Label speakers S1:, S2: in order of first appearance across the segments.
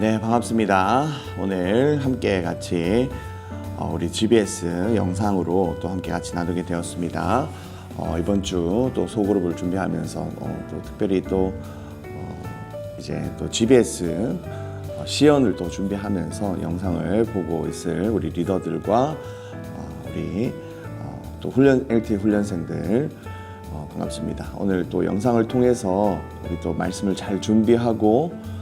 S1: 네, 반갑습니다. 오늘 함께 같이 우리 GBS 영상으로 또 함께 같이 나누게 되었습니다. 이번 주 또 소그룹을 준비하면서 또 특별히 또 이제 또 GBS 시연을 또 준비하면서 영상을 보고 있을 우리 리더들과 우리 또 LT 훈련생들 반갑습니다. 오늘 또 영상을 통해서 우리 또 말씀을 잘 준비하고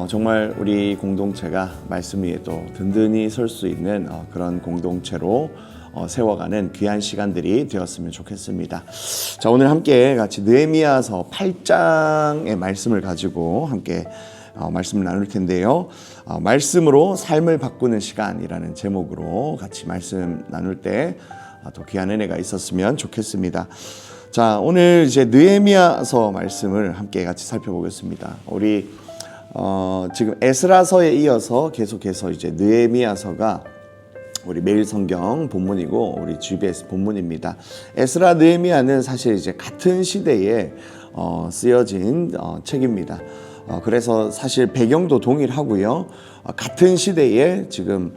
S1: 정말 우리 공동체가 말씀 위에 또 든든히 설 수 있는 그런 공동체로 세워가는 귀한 시간들이 되었으면 좋겠습니다. 자, 오늘 함께 같이 느헤미야서 8장의 말씀을 가지고 함께 말씀을 나눌 텐데요. 말씀으로 삶을 바꾸는 시간이라는 제목으로 같이 말씀 나눌 때 더 귀한 은혜가 있었으면 좋겠습니다. 자, 오늘 이제 느헤미야서 말씀을 함께 같이 살펴보겠습니다. 우리 지금 에스라서에 이어서 계속해서 이제 느헤미야서가 우리 매일 성경 본문이고 우리 GBS 본문입니다. 에스라 느헤미야는 사실 이제 같은 시대에 쓰여진 책입니다. 그래서 사실 배경도 동일하고요. 같은 시대에 지금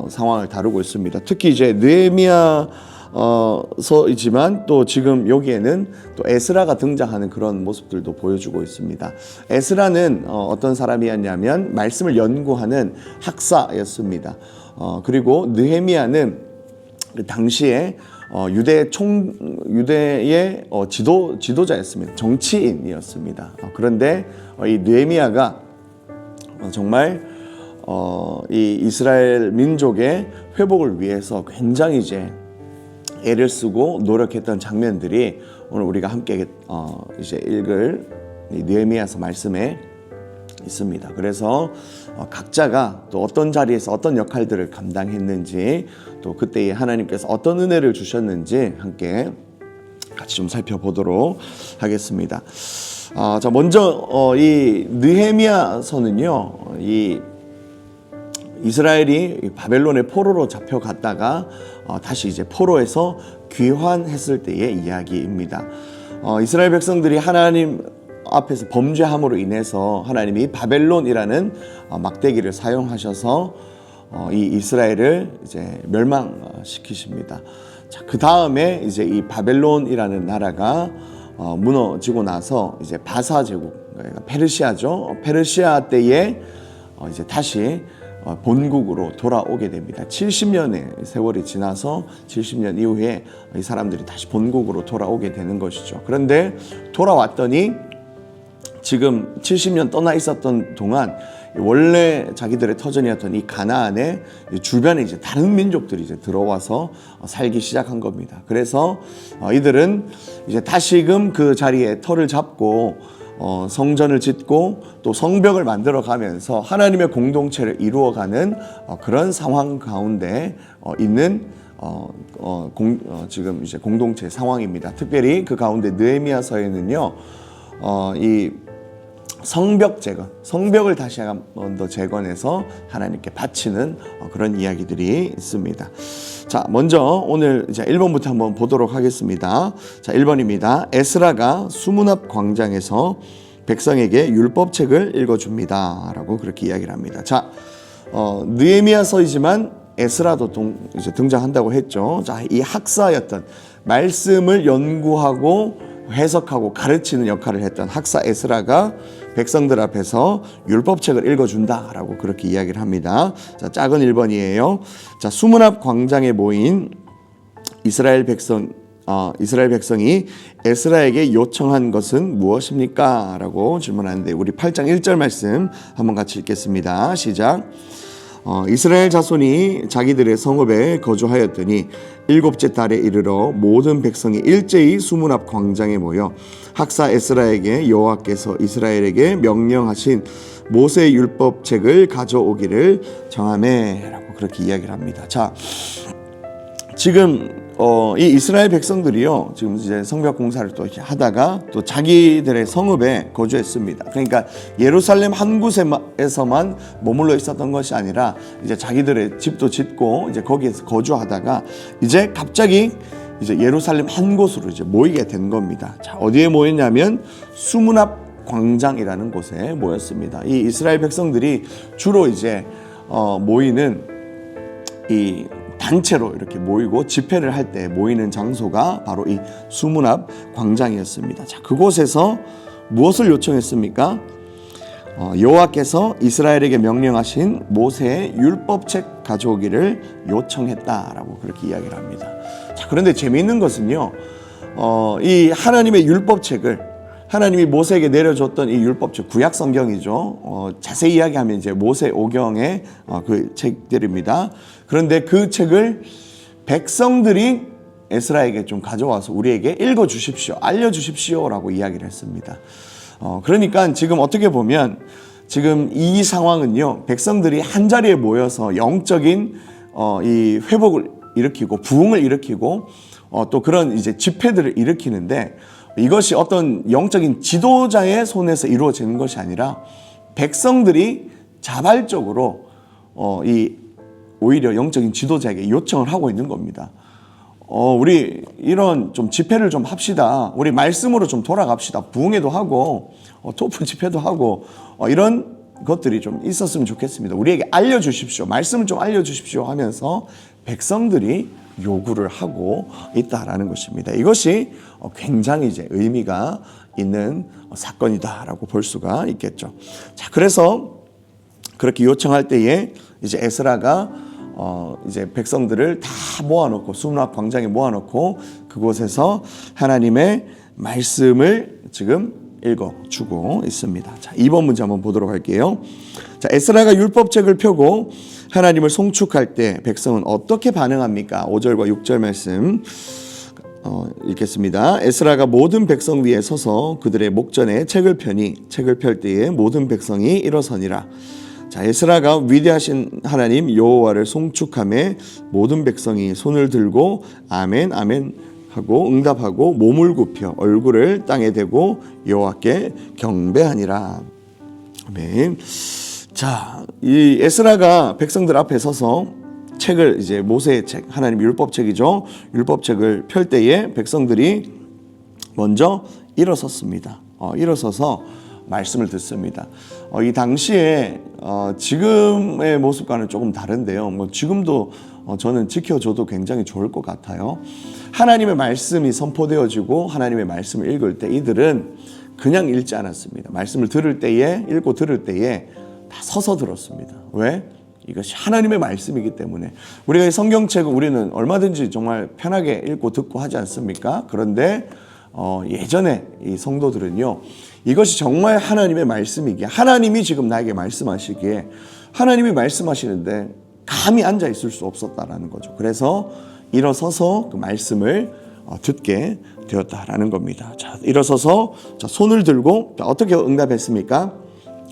S1: 상황을 다루고 있습니다. 특히 이제 느헤미야서이지만 또 지금 여기에는 또 에스라가 등장하는 그런 모습들도 보여주고 있습니다. 에스라는 어떤 사람이었냐면 말씀을 연구하는 학사였습니다. 그리고 느헤미야는 당시에 유대의 지도자였습니다. 정치인이었습니다. 그런데 이 느헤미야가 정말 이 이스라엘 민족의 회복을 위해서 굉장히 이제 애를 쓰고 노력했던 장면들이 오늘 우리가 함께 이제 읽을 이 느헤미야서 말씀에 있습니다. 그래서 각자가 또 어떤 자리에서 어떤 역할들을 감당했는지 또 그때에 하나님께서 어떤 은혜를 주셨는지 함께 같이 좀 살펴보도록 하겠습니다. 자, 먼저 이 느헤미야서는요, 이 이스라엘이 바벨론의 포로로 잡혀갔다가 다시 이제 포로에서 귀환했을 때의 이야기입니다. 이스라엘 백성들이 하나님 앞에서 범죄함으로 인해서 하나님이 바벨론이라는 막대기를 사용하셔서 이 이스라엘을 이제 멸망시키십니다. 자, 그 다음에 이제 이 바벨론이라는 나라가 무너지고 나서 이제 바사 제국, 그러니까 페르시아죠. 페르시아 때에 이제 다시 본국으로 돌아오게 됩니다. 70년의 세월이 지나서 70년 이후에 이 사람들이 다시 본국으로 돌아오게 되는 것이죠. 그런데 돌아왔더니 지금 70년 떠나 있었던 동안 원래 자기들의 터전이었던 이 가나안에 주변에 이제 다른 민족들이 이제 들어와서 살기 시작한 겁니다. 그래서 이들은 이제 다시금 그 자리에 터를 잡고 성전을 짓고 또 성벽을 만들어 가면서 하나님의 공동체를 이루어가는 그런 상황 가운데 있는 지금 이제 공동체 상황입니다. 특별히 그 가운데 느헤미야서에는요, 이 성벽 재건, 성벽을 다시 한 번 더 재건해서 하나님께 바치는 그런 이야기들이 있습니다. 자, 먼저 오늘 이제 1번부터 한번 보도록 하겠습니다. 자, 1번입니다. 에스라가 수문 앞 광장에서 백성에게 율법책을 읽어줍니다. 라고 그렇게 이야기를 합니다. 자, 느헤미야서이지만 에스라도 이제 등장한다고 했죠. 자, 이 학사였던 말씀을 연구하고 해석하고 가르치는 역할을 했던 학사 에스라가 백성들 앞에서 율법책을 읽어준다라고 그렇게 이야기를 합니다. 자, 작은 1번이에요. 자, 수문 앞 광장에 모인 이스라엘 백성이 에스라에게 요청한 것은 무엇입니까? 라고 질문하는데 우리 8장 1절 말씀 한번 같이 읽겠습니다. 시작. 이스라엘 자손이 자기들의 성읍에 거주하였더니 7째 달에 이르러 모든 백성이 일제히 수문 앞 광장에 모여 학사 에스라에게 여호와께서 이스라엘에게 명령하신 모세 율법책을 가져오기를 정하매 라고 그렇게 이야기를 합니다. 자, 지금 이 이스라엘 백성들이요, 지금 이제 성벽 공사를 또 이렇게 하다가 또 자기들의 성읍에 거주했습니다. 그러니까 예루살렘 한 곳에서만 머물러 있었던 것이 아니라 이제 자기들의 집도 짓고 이제 거기에서 거주하다가 이제 갑자기 이제 예루살렘 한 곳으로 이제 모이게 된 겁니다. 자, 어디에 모였냐면 수문 앞 광장이라는 곳에 모였습니다. 이 이스라엘 백성들이 주로 이제 모이는 이 단체로 이렇게 모이고 집회를 할 때 모이는 장소가 바로 이 수문 앞 광장이었습니다. 자, 그곳에서 무엇을 요청했습니까? 여호와께서 이스라엘에게 명령하신 모세의 율법책 가져오기를 요청했다라고 그렇게 이야기를 합니다. 자, 그런데 재미있는 것은요, 이 하나님의 율법책을 하나님이 모세에게 내려줬던 이 율법책, 구약 성경이죠. 자세히 이야기하면 이제 모세 오경의 그 책들입니다. 그런데 그 책을 백성들이 에스라에게 좀 가져와서 우리에게 읽어 주십시오, 알려 주십시오라고 이야기를 했습니다. 그러니까 지금 어떻게 보면 지금 이 상황은요, 백성들이 한 자리에 모여서 영적인 이 회복을 일으키고 부흥을 일으키고 또 그런 이제 집회들을 일으키는데, 이것이 어떤 영적인 지도자의 손에서 이루어지는 것이 아니라 백성들이 자발적으로 오히려 영적인 지도자에게 요청을 하고 있는 겁니다. 우리 이런 좀 집회를 좀 합시다. 우리 말씀으로 좀 돌아갑시다. 부흥회도 하고 토프 집회도 하고 이런 것들이 좀 있었으면 좋겠습니다. 우리에게 알려주십시오. 말씀을 좀 알려주십시오 하면서 백성들이 요구를 하고 있다라는 것입니다. 이것이 굉장히 이제 의미가 있는 사건이다라고 볼 수가 있겠죠. 자, 그래서 그렇게 요청할 때에 이제 에스라가 이제 백성들을 다 모아놓고 수문 앞 광장에 모아놓고 그곳에서 하나님의 말씀을 지금 읽어주고 있습니다. 자, 2번 문제 한번 보도록 할게요. 자, 에스라가 율법책을 펴고 하나님을 송축할 때 백성은 어떻게 반응합니까? 5절과 6절 말씀 읽겠습니다. 에스라가 모든 백성 위에 서서 그들의 목전에 책을 펴니 책을 펼 때에 모든 백성이 일어서니라. 자, 에스라가 위대하신 하나님 여호와를 송축하며 모든 백성이 손을 들고 아멘 아멘 하고 응답하고 몸을 굽혀 얼굴을 땅에 대고 여호와께 경배하니라. 아멘. 자, 이 에스라가 백성들 앞에 서서 책을 이제 모세의 책, 하나님 율법책이죠. 율법책을 펼 때에 백성들이 먼저 일어섰습니다. 일어서서 말씀을 듣습니다. 이 당시에 지금의 모습과는 조금 다른데요. 뭐 지금도 저는 지켜줘도 굉장히 좋을 것 같아요. 하나님의 말씀이 선포되어지고 하나님의 말씀을 읽을 때 이들은 그냥 읽지 않았습니다. 말씀을 들을 때에, 읽고 들을 때에 다 서서 들었습니다. 왜? 이것이 하나님의 말씀이기 때문에. 우리가 이 성경책은 우리는 얼마든지 정말 편하게 읽고 듣고 하지 않습니까? 그런데 예전에 이 성도들은요, 이것이 정말 하나님의 말씀이기에, 하나님이 지금 나에게 말씀하시기에, 하나님이 말씀하시는데 감히 앉아 있을 수 없었다라는 거죠. 그래서 일어서서 그 말씀을 듣게 되었다라는 겁니다. 자, 일어서서 손을 들고 어떻게 응답했습니까?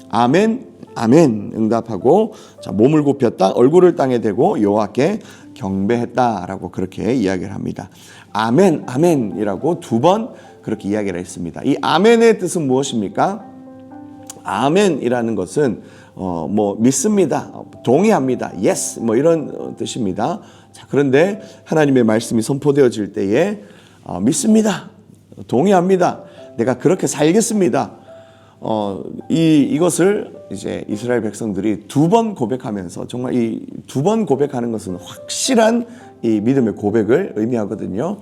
S1: 아멘, 아멘 응답하고 몸을 굽혔다, 얼굴을 땅에 대고 여호와께 경배했다라고 그렇게 이야기를 합니다. 아멘, 아멘이라고 두 번 그렇게 이야기를 했습니다. 이 아멘의 뜻은 무엇입니까? 아멘이라는 것은 뭐 믿습니다, 동의합니다, yes 뭐 이런 뜻입니다. 자, 그런데 하나님의 말씀이 선포되어질 때에 믿습니다, 동의합니다, 내가 그렇게 살겠습니다. 이것을 이제 이스라엘 백성들이 두 번 고백하면서, 정말 이 두 번 고백하는 것은 확실한 이 믿음의 고백을 의미하거든요.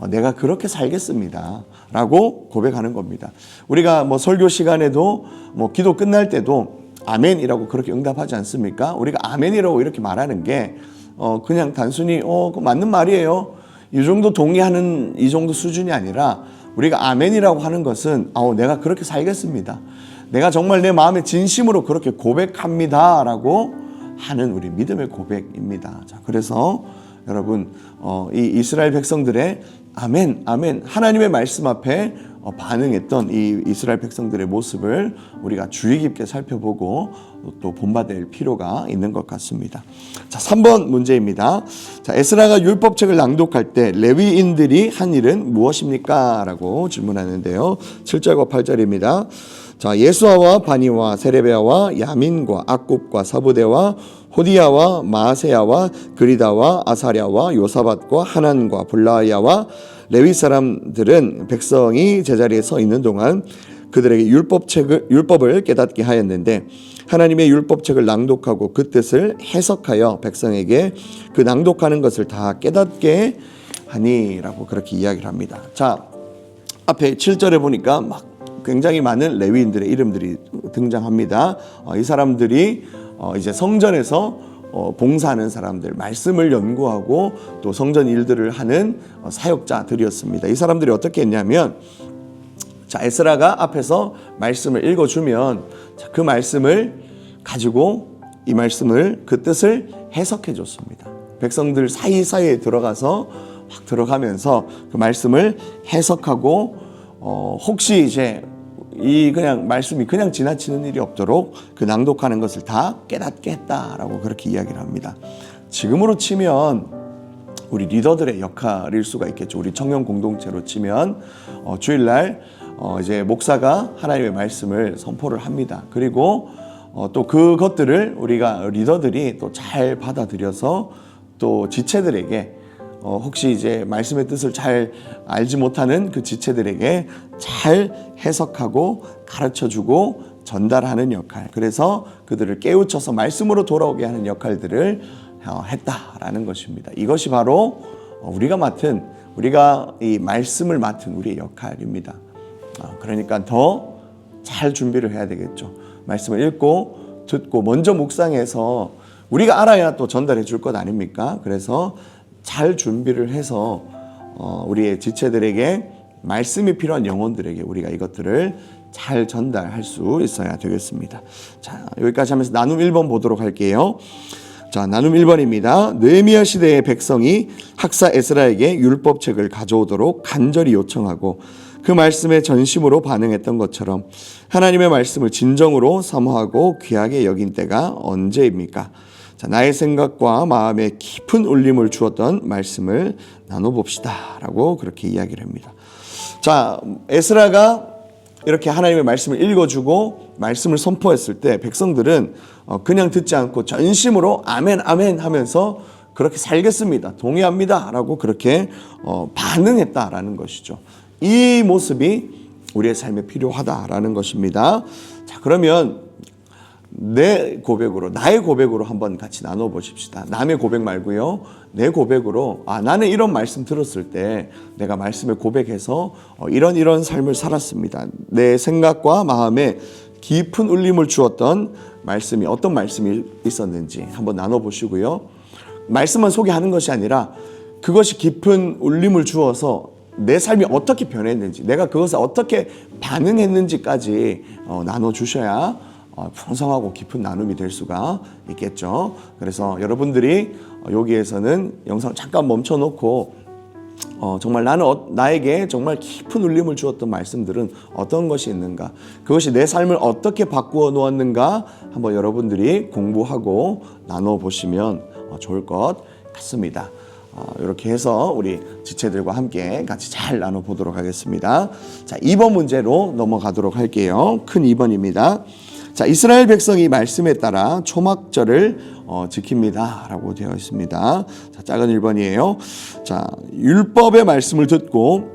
S1: 내가 그렇게 살겠습니다 라고 고백하는 겁니다. 우리가 뭐 설교 시간에도 뭐 기도 끝날 때도 아멘이라고 그렇게 응답하지 않습니까? 우리가 아멘이라고 이렇게 말하는 게 그냥 단순히 그거 맞는 말이에요, 이 정도 동의하는 이 정도 수준이 아니라, 우리가 아멘이라고 하는 것은 내가 그렇게 살겠습니다, 내가 정말 내 마음의 진심으로 그렇게 고백합니다 라고 하는 우리 믿음의 고백입니다. 자, 그래서 여러분 이 이스라엘 백성들의 아멘, 아멘, 하나님의 말씀 앞에 반응했던 이 이스라엘 백성들의 모습을 우리가 주의 깊게 살펴보고 또 본받을 필요가 있는 것 같습니다. 자, 3번 문제입니다. 자, 에스라가 율법책을 낭독할 때 레위인들이 한 일은 무엇입니까? 라고 질문하는데요. 7절과 8절입니다. 자, 예수아와 바니와 세레베아와 야민과 악굽과 사부대와 호디야와 마세야와 그리다와 아사랴와 요사밧과 하난과 블라야와 레위 사람들은 백성이 제자리에 서 있는 동안 그들에게 율법을 깨닫게 하였는데 하나님의 율법책을 낭독하고 그 뜻을 해석하여 백성에게 그 낭독하는 것을 다 깨닫게 하니라고 그렇게 이야기를 합니다. 자, 앞에 7절에 보니까 막 굉장히 많은 레위인들의 이름들이 등장합니다. 이 사람들이 이제 성전에서 봉사하는 사람들, 말씀을 연구하고 또 성전 일들을 하는 사역자들이었습니다. 이 사람들이 어떻게 했냐면, 자, 에스라가 앞에서 말씀을 읽어주면 그 말씀을 가지고 이 말씀을 그 뜻을 해석해 줬습니다. 백성들 사이사이에 들어가서 막 들어가면서 그 말씀을 해석하고 혹시 이제 이 그냥 말씀이 그냥 지나치는 일이 없도록 그 낭독하는 것을 다 깨닫게 했다라고 그렇게 이야기를 합니다. 지금으로 치면 우리 리더들의 역할일 수가 있겠죠. 우리 청년 공동체로 치면 주일날 이제 목사가 하나님의 말씀을 선포를 합니다. 그리고 또 그것들을 우리가 리더들이 또 잘 받아들여서 또 지체들에게 혹시 이제 말씀의 뜻을 잘 알지 못하는 그 지체들에게 잘 해석하고 가르쳐주고 전달하는 역할, 그래서 그들을 깨우쳐서 말씀으로 돌아오게 하는 역할들을 했다라는 것입니다. 이것이 바로 우리가 이 말씀을 맡은 우리의 역할입니다. 그러니까 더 잘 준비를 해야 되겠죠. 말씀을 읽고 듣고 먼저 묵상해서 우리가 알아야 또 전달해 줄 것 아닙니까? 그래서 잘 준비를 해서 우리의 지체들에게 말씀이 필요한 영혼들에게 우리가 이것들을 잘 전달할 수 있어야 되겠습니다. 자, 여기까지 하면서 나눔 1번 보도록 할게요. 자, 나눔 1번입니다. 느헤미야 시대의 백성이 학사 에스라에게 율법책을 가져오도록 간절히 요청하고 그 말씀에 전심으로 반응했던 것처럼 하나님의 말씀을 진정으로 사모하고 귀하게 여긴 때가 언제입니까? 자, 나의 생각과 마음에 깊은 울림을 주었던 말씀을 나눠봅시다 라고 그렇게 이야기를 합니다. 자, 에스라가 이렇게 하나님의 말씀을 읽어주고 말씀을 선포했을 때 백성들은 그냥 듣지 않고 전심으로 아멘 아멘 하면서 그렇게 살겠습니다, 동의합니다 라고 그렇게 반응했다라는 것이죠. 이 모습이 우리의 삶에 필요하다라는 것입니다. 자, 그러면 내 고백으로, 나의 고백으로 한번 같이 나눠보십시다. 남의 고백 말고요, 내 고백으로, 나는 이런 말씀 들었을 때 내가 말씀을 고백해서 이런 삶을 살았습니다. 내 생각과 마음에 깊은 울림을 주었던 말씀이 어떤 말씀이 있었는지 한번 나눠보시고요. 말씀만 소개하는 것이 아니라 그것이 깊은 울림을 주어서 내 삶이 어떻게 변했는지, 내가 그것에 어떻게 반응했는지까지 나눠주셔야 풍성하고 깊은 나눔이 될 수가 있겠죠. 그래서 여러분들이 여기에서는 영상 잠깐 멈춰놓고 정말 나에게 정말 깊은 울림을 주었던 말씀들은 어떤 것이 있는가, 그것이 내 삶을 어떻게 바꾸어 놓았는가 한번 여러분들이 공부하고 나눠보시면 좋을 것 같습니다. 이렇게 해서 우리 지체들과 함께 같이 잘 나눠보도록 하겠습니다. 자, 2번 문제로 넘어가도록 할게요. 큰 2번입니다. 자, 이스라엘 백성이 말씀에 따라 초막절을 지킵니다 라고 되어 있습니다. 자, 작은 1번이에요. 자, 율법의 말씀을 듣고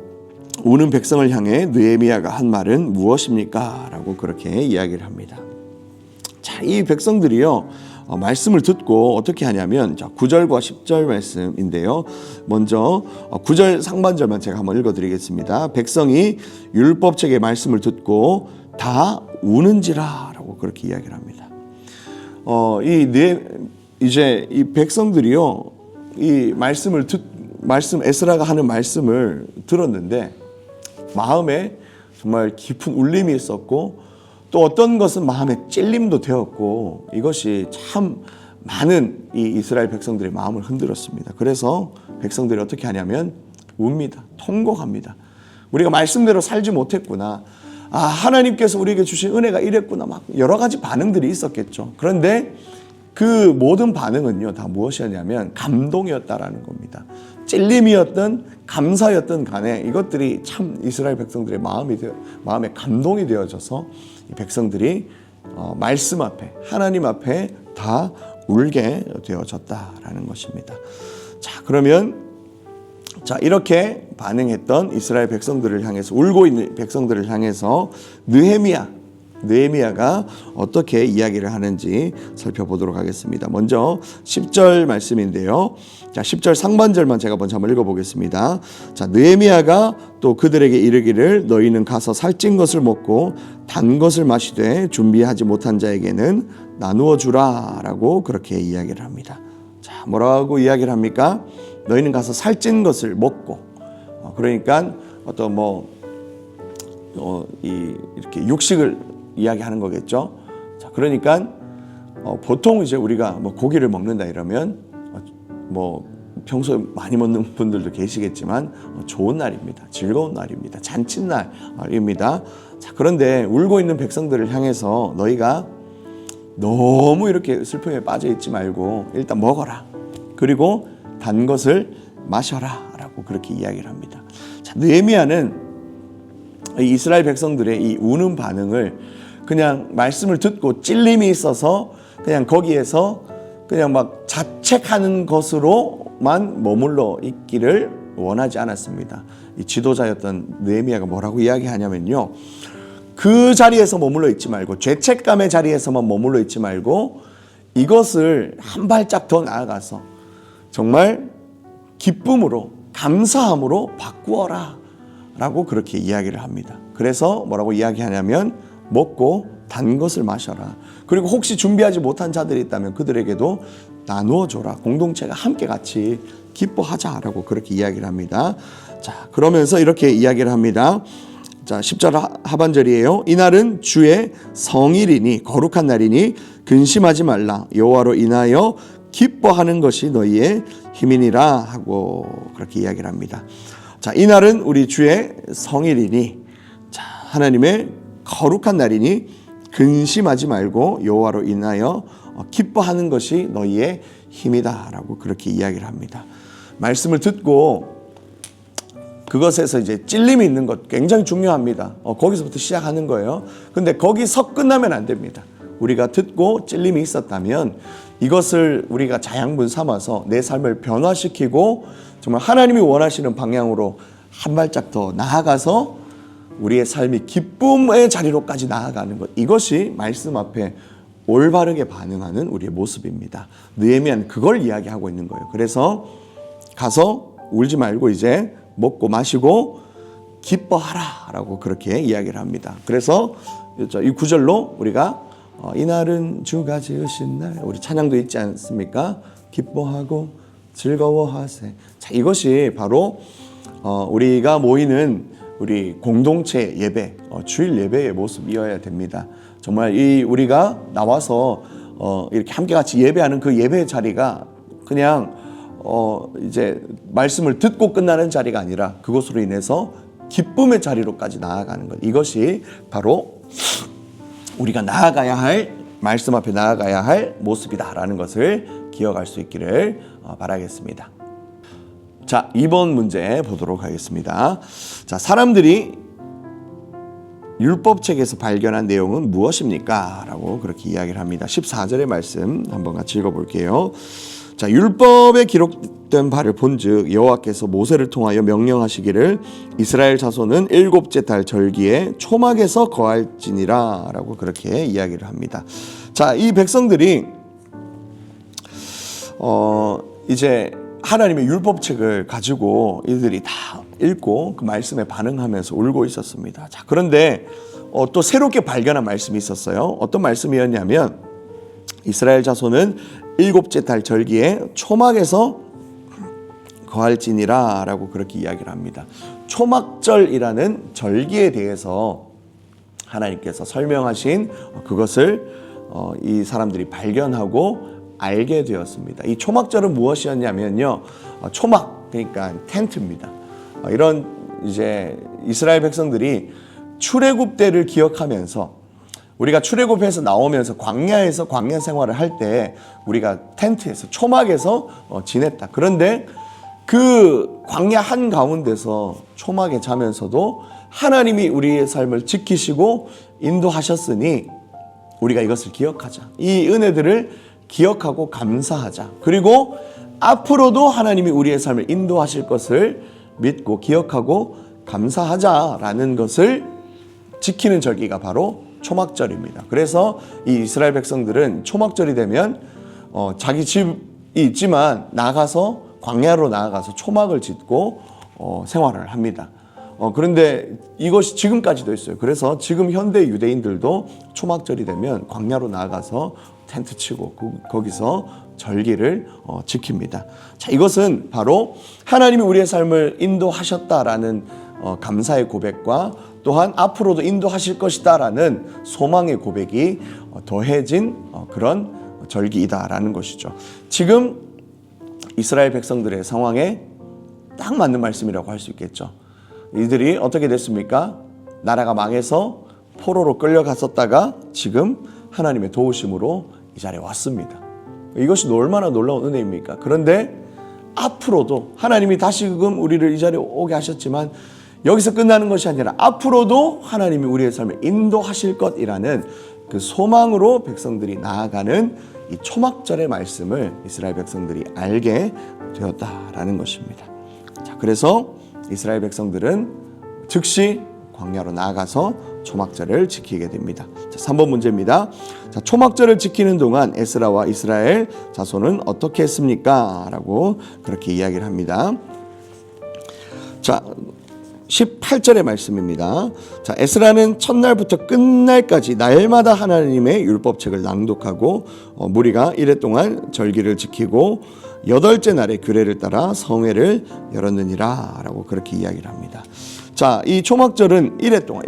S1: 우는 백성을 향해 느헤미야가 한 말은 무엇입니까? 라고 그렇게 이야기를 합니다. 자, 이 백성들이요, 말씀을 듣고 어떻게 하냐면, 자, 9절과 10절 말씀인데요. 먼저 9절 상반절만 제가 한번 읽어드리겠습니다. 백성이 율법책의 말씀을 듣고 다 우는지라 라고 그렇게 이야기를 합니다. 이제 이 백성들이요, 이 말씀 에스라가 하는 말씀을 들었는데 마음에 정말 깊은 울림이 있었고, 또 어떤 것은 마음에 찔림도 되었고, 이것이 참 많은 이 이스라엘 백성들의 마음을 흔들었습니다. 그래서 백성들이 어떻게 하냐면 웁니다. 통곡합니다. 우리가 말씀대로 살지 못했구나. 하나님께서 우리에게 주신 은혜가 이랬구나. 막 여러 가지 반응들이 있었겠죠. 그런데 그 모든 반응은요, 다 무엇이었냐면 감동이었다라는 겁니다. 찔림이었던, 감사였던 간에 이것들이 참 이스라엘 백성들의 마음에 감동이 되어져서 이 백성들이 말씀 앞에, 하나님 앞에 다 울게 되어졌다라는 것입니다. 자, 그러면 자, 이렇게 반응했던 이스라엘 백성들을 향해서, 울고 있는 백성들을 향해서 느헤미야가 어떻게 이야기를 하는지 살펴보도록 하겠습니다. 먼저 10절 말씀인데요. 자, 10절 상반절만 제가 먼저 한번 읽어보겠습니다. 자, 느헤미야가 또 그들에게 이르기를 너희는 가서 살찐 것을 먹고 단 것을 마시되 준비하지 못한 자에게는 나누어 주라 라고 그렇게 이야기를 합니다. 자, 뭐라고 이야기를 합니까? 너희는 가서 살찐 것을 먹고, 그러니까 어떤 이렇게 육식을 이야기하는 거겠죠. 자, 그러니까 보통 이제 우리가 고기를 먹는다 이러면 평소에 많이 먹는 분들도 계시겠지만 좋은 날입니다. 즐거운 날입니다. 잔칫날입니다. 자, 그런데 울고 있는 백성들을 향해서 너희가 너무 이렇게 슬픔에 빠져 있지 말고 일단 먹어라. 그리고 단 것을 마셔라 라고 그렇게 이야기를 합니다. 자, 느헤미야는 이스라엘 백성들의 이 우는 반응을 그냥 말씀을 듣고 찔림이 있어서 그냥 거기에서 그냥 막 자책하는 것으로만 머물러 있기를 원하지 않았습니다. 이 지도자였던 느헤미야가 뭐라고 이야기하냐면요, 그 자리에서 머물러 있지 말고, 죄책감의 자리에서만 머물러 있지 말고 이것을 한 발짝 더 나아가서 정말 기쁨으로, 감사함으로 바꾸어라 라고 그렇게 이야기를 합니다. 그래서 뭐라고 이야기하냐면 먹고 단 것을 마셔라. 그리고 혹시 준비하지 못한 자들이 있다면 그들에게도 나누어 줘라. 공동체가 함께 같이 기뻐하자라고 그렇게 이야기를 합니다. 자, 그러면서 이렇게 이야기를 합니다. 자, 10절 하반절이에요. 이날은 주의 성일이니 거룩한 날이니 근심하지 말라. 여호와로 인하여 기뻐하는 것이 너희의 힘이니라 하고 그렇게 이야기를 합니다. 자, 이날은 우리 주의 성일이니, 자, 하나님의 거룩한 날이니 근심하지 말고 여호와로 인하여 기뻐하는 것이 너희의 힘이다라고 그렇게 이야기를 합니다. 말씀을 듣고 그것에서 이제 찔림이 있는 것 굉장히 중요합니다. 거기서부터 시작하는 거예요. 근데 거기서 끝나면 안 됩니다. 우리가 듣고 찔림이 있었다면 이것을 우리가 자양분 삼아서 내 삶을 변화시키고 정말 하나님이 원하시는 방향으로 한 발짝 더 나아가서 우리의 삶이 기쁨의 자리로까지 나아가는 것, 이것이 말씀 앞에 올바르게 반응하는 우리의 모습입니다. 느헤미야는 그걸 이야기하고 있는 거예요. 그래서 가서 울지 말고 이제 먹고 마시고 기뻐하라 라고 그렇게 이야기를 합니다. 그래서 이 9절로 우리가 이날은 주가 지으신 날, 우리 찬양도 있지 않습니까? 기뻐하고 즐거워하세. 자, 이것이 바로 우리가 모이는 우리 공동체 예배, 주일 예배의 모습이어야 됩니다. 정말 우리가 나와서 이렇게 함께 같이 예배하는 그 예배 자리가 그냥 이제 말씀을 듣고 끝나는 자리가 아니라 그것으로 인해서 기쁨의 자리로까지 나아가는 것, 이것이 바로 우리가 나아가야 할, 말씀 앞에 나아가야 할 모습이다라는 것을 기억할 수 있기를 바라겠습니다. 자, 2번 문제 보도록 하겠습니다. 자, 사람들이 율법책에서 발견한 내용은 무엇입니까? 라고 그렇게 이야기를 합니다. 14절의 말씀 한번 같이 읽어볼게요. 자, 율법에 기록된 바를 본즉 여호와께서 모세를 통하여 명령하시기를 이스라엘 자손은 7째 달 절기에 초막에서 거할지니라 라고 그렇게 이야기를 합니다. 자, 이 백성들이 이제 하나님의 율법책을 가지고 이들이 다 읽고 그 말씀에 반응하면서 울고 있었습니다. 자, 그런데 또 새롭게 발견한 말씀이 있었어요. 어떤 말씀이었냐면 이스라엘 자손은 7째 달 절기에 초막에서 거할지니라 라고 그렇게 이야기를 합니다. 초막절이라는 절기에 대해서 하나님께서 설명하신 그것을 이 사람들이 발견하고 알게 되었습니다. 이 초막절은 무엇이었냐면요, 초막, 그러니까 텐트입니다. 이런 이제 이스라엘 백성들이 출애굽 때를 기억하면서, 우리가 출애굽해서 나오면서 광야에서 광야 생활을 할 때 우리가 텐트에서, 초막에서 지냈다. 그런데 그 광야 한 가운데서 초막에 자면서도 하나님이 우리의 삶을 지키시고 인도하셨으니 우리가 이것을 기억하자. 이 은혜들을 기억하고 감사하자. 그리고 앞으로도 하나님이 우리의 삶을 인도하실 것을 믿고 기억하고 감사하자라는 것을 지키는 절기가 바로 초막절입니다. 그래서 이 이스라엘 백성들은 초막절이 되면 자기 집이 있지만 나가서 광야로 나아가서 초막을 짓고 생활을 합니다. 그런데 이것이 지금까지도 있어요. 그래서 지금 현대 유대인들도 초막절이 되면 광야로 나아가서 텐트 치고 거기서 절기를 지킵니다. 자, 이것은 바로 하나님이 우리의 삶을 인도하셨다라는 감사의 고백과 또한 앞으로도 인도하실 것이다라는 소망의 고백이 더해진 그런 절기이다라는 것이죠. 지금 이스라엘 백성들의 상황에 딱 맞는 말씀이라고 할 수 있겠죠. 이들이 어떻게 됐습니까? 나라가 망해서 포로로 끌려갔었다가 지금 하나님의 도우심으로 이 자리에 왔습니다. 이것이 얼마나 놀라운 은혜입니까? 그런데 앞으로도 하나님이 다시금 우리를 이 자리에 오게 하셨지만 여기서 끝나는 것이 아니라 앞으로도 하나님이 우리의 삶을 인도하실 것이라는 그 소망으로 백성들이 나아가는 이 초막절의 말씀을 이스라엘 백성들이 알게 되었다라는 것입니다. 자, 그래서 이스라엘 백성들은 즉시 광야로 나아가서 초막절을 지키게 됩니다. 자, 3번 문제입니다. 자, 초막절을 지키는 동안 에스라와 이스라엘 자손은 어떻게 했습니까? 라고 그렇게 이야기를 합니다. 자, 18절의 말씀입니다. 자, 에스라는 첫날부터 끝날까지 날마다 하나님의 율법책을 낭독하고 무리가 이래 동안 절기를 지키고 여덟째 날에 규례를 따라 성회를 열었느니라 라고 그렇게 이야기를 합니다. 자, 이 초막절은 이래 동안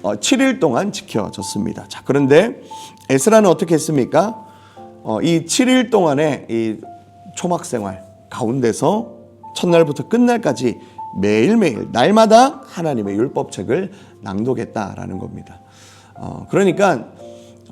S1: 7일 동안 지켜졌습니다. 자, 그런데 에스라는 어떻게 했습니까? 이 7일 동안의 이 초막 생활 가운데서 첫날부터 끝날까지 매일매일 날마다 하나님의 율법책을 낭독했다라는 겁니다. 그러니까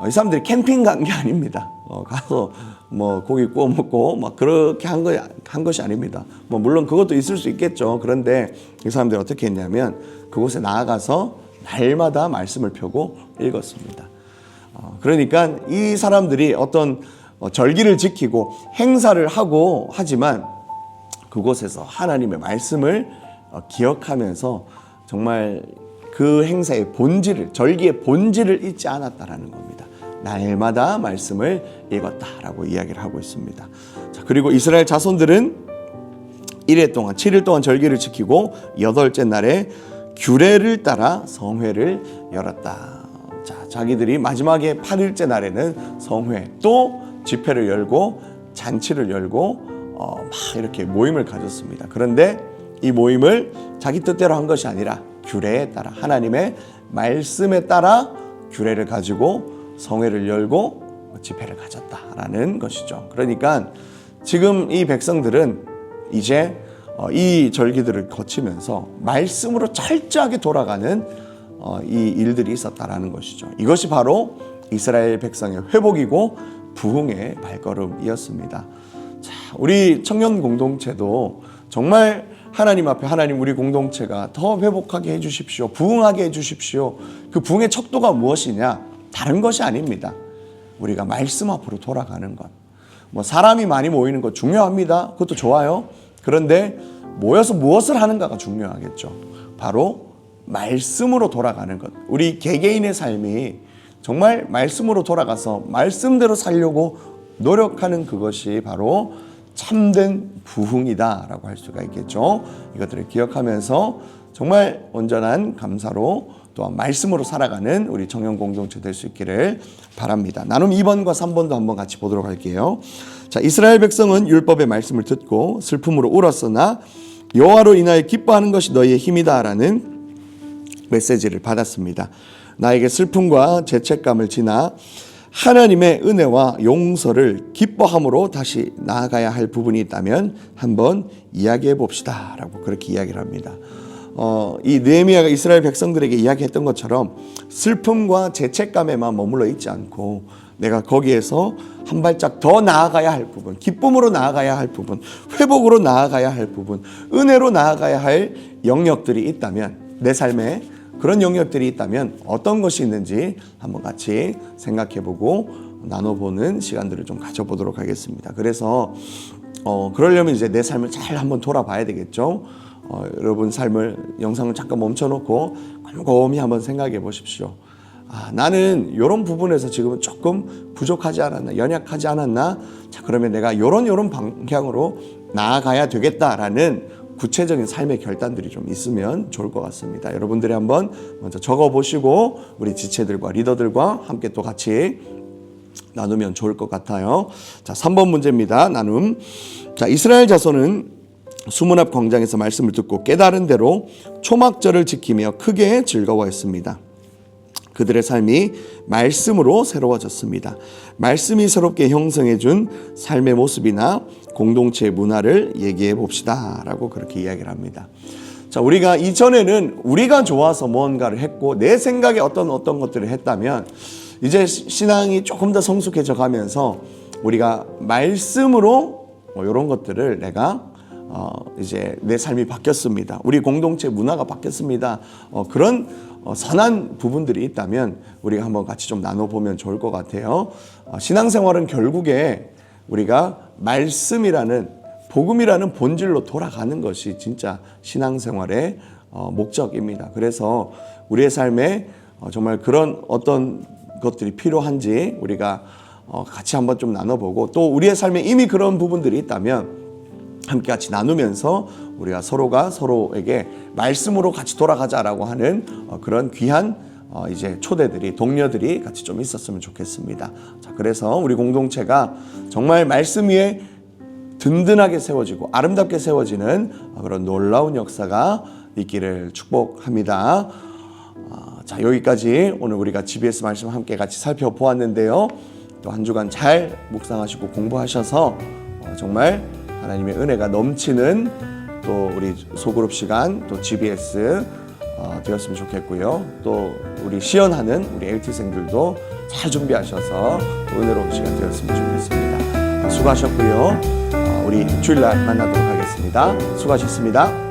S1: 이 사람들이 캠핑 간 게 아닙니다. 가서 뭐 고기 구워 먹고 막 그렇게 한 것이 아닙니다. 뭐 물론 그것도 있을 수 있겠죠. 그런데 이 사람들이 어떻게 했냐면 그곳에 나아가서 날마다 말씀을 펴고 읽었습니다. 그러니까 이 사람들이 어떤 절기를 지키고 행사를 하고 하지만 그곳에서 하나님의 말씀을 기억하면서 정말 그 행사의 본질을, 절기의 본질을 잊지 않았다라는 겁니다. 날마다 말씀을 읽었다라고 이야기를 하고 있습니다. 자, 그리고 이스라엘 자손들은 7일 동안 절기를 지키고 여덟째 날에 규례를 따라 성회를 열었다. 자, 자기들이 마지막에 8일째 날에는 성회 또 집회를 열고 잔치를 열고 막 이렇게 모임을 가졌습니다. 그런데 이 모임을 자기 뜻대로 한 것이 아니라 규례에 따라 하나님의 말씀에 따라 규례를 가지고 성회를 열고 집회를 가졌다라는 것이죠. 그러니까 지금 이 백성들은 이제 이 절기들을 거치면서 말씀으로 철저하게 돌아가는 이 일들이 있었다라는 것이죠. 이것이 바로 이스라엘 백성의 회복이고 부흥의 발걸음이었습니다. 자, 우리 청년 공동체도 정말 하나님 앞에 하나님 우리 공동체가 더 회복하게 해주십시오. 부흥하게 해주십시오. 그 부흥의 척도가 무엇이냐? 다른 것이 아닙니다. 우리가 말씀 앞으로 돌아가는 것. 뭐 사람이 많이 모이는 것 중요합니다. 그것도 좋아요. 그런데 모여서 무엇을 하는가가 중요하겠죠. 바로 말씀으로 돌아가는 것. 우리 개개인의 삶이 정말 말씀으로 돌아가서 말씀대로 살려고 노력하는 그것이 바로 참된 부흥이다라고 할 수가 있겠죠. 이것들을 기억하면서 정말 온전한 감사로 또한 말씀으로 살아가는 우리 청년 공동체 될 수 있기를 바랍니다. 나눔 2번과 3번도 한번 같이 보도록 할게요. 자, 이스라엘 백성은 율법의 말씀을 듣고 슬픔으로 울었으나 여호와로 인하여 기뻐하는 것이 너희의 힘이다라는 메시지를 받았습니다. 나에게 슬픔과 죄책감을 지나 하나님의 은혜와 용서를 기뻐함으로 다시 나아가야 할 부분이 있다면 한번 이야기해 봅시다 라고 그렇게 이야기를 합니다. 이 느헤미야가 이스라엘 백성들에게 이야기했던 것처럼 슬픔과 죄책감에만 머물러 있지 않고 내가 거기에서 한 발짝 더 나아가야 할 부분, 기쁨으로 나아가야 할 부분, 회복으로 나아가야 할 부분, 은혜로 나아가야 할 영역들이 있다면 내 삶에 그런 영역들이 있다면 어떤 것이 있는지 한번 같이 생각해보고 나눠보는 시간들을 좀 가져보도록 하겠습니다. 그래서 그러려면 이제 내 삶을 잘 한번 돌아봐야 되겠죠. 여러분 삶을 영상을 잠깐 멈춰놓고 곰곰이 한번 생각해 보십시오. 나는 이런 부분에서 지금은 조금 부족하지 않았나, 연약하지 않았나? 자, 그러면 내가 이런 방향으로 나아가야 되겠다라는 구체적인 삶의 결단들이 좀 있으면 좋을 것 같습니다. 여러분들이 한번 먼저 적어보시고 우리 지체들과 리더들과 함께 또 같이 나누면 좋을 것 같아요. 자, 3번 문제입니다. 나눔. 자, 이스라엘 자손은 수문 앞 광장에서 말씀을 듣고 깨달은 대로 초막절을 지키며 크게 즐거워했습니다. 그들의 삶이 말씀으로 새로워졌습니다. 말씀이 새롭게 형성해 준 삶의 모습이나 공동체의 문화를 얘기해 봅시다 라고 그렇게 이야기를 합니다. 자, 우리가 이전에는 우리가 좋아서 무언가를 했고 내 생각에 어떤 것들을 했다면 이제 신앙이 조금 더 성숙해져 가면서 우리가 말씀으로 이런 것들을 내가 이제 내 삶이 바뀌었습니다. 우리 공동체 문화가 바뀌었습니다. 그런 선한 부분들이 있다면 우리가 한번 같이 좀 나눠보면 좋을 것 같아요. 신앙생활은 결국에 우리가 말씀이라는 복음이라는 본질로 돌아가는 것이 진짜 신앙생활의 목적입니다. 그래서 우리의 삶에 정말 그런 어떤 것들이 필요한지 우리가 같이 한번 좀 나눠보고 또 우리의 삶에 이미 그런 부분들이 있다면 함께 같이 나누면서 우리가 서로가 서로에게 말씀으로 같이 돌아가자라고 하는 그런 귀한 이제 초대들이 동료들이 같이 좀 있었으면 좋겠습니다. 자, 그래서 우리 공동체가 정말 말씀 위에 든든하게 세워지고 아름답게 세워지는 그런 놀라운 역사가 있기를 축복합니다. 자, 여기까지 오늘 우리가 GBS 말씀 함께 같이 살펴보았는데요. 또 한 주간 잘 묵상하시고 공부하셔서 정말 하나님의 은혜가 넘치는 또 우리 소그룹 시간 또 GBS 되었으면 좋겠고요. 또 우리 시연하는 우리 LT생들도 잘 준비하셔서 또 은혜로운 시간 되었으면 좋겠습니다. 수고하셨고요. 우리 주일날 만나도록 하겠습니다. 수고하셨습니다.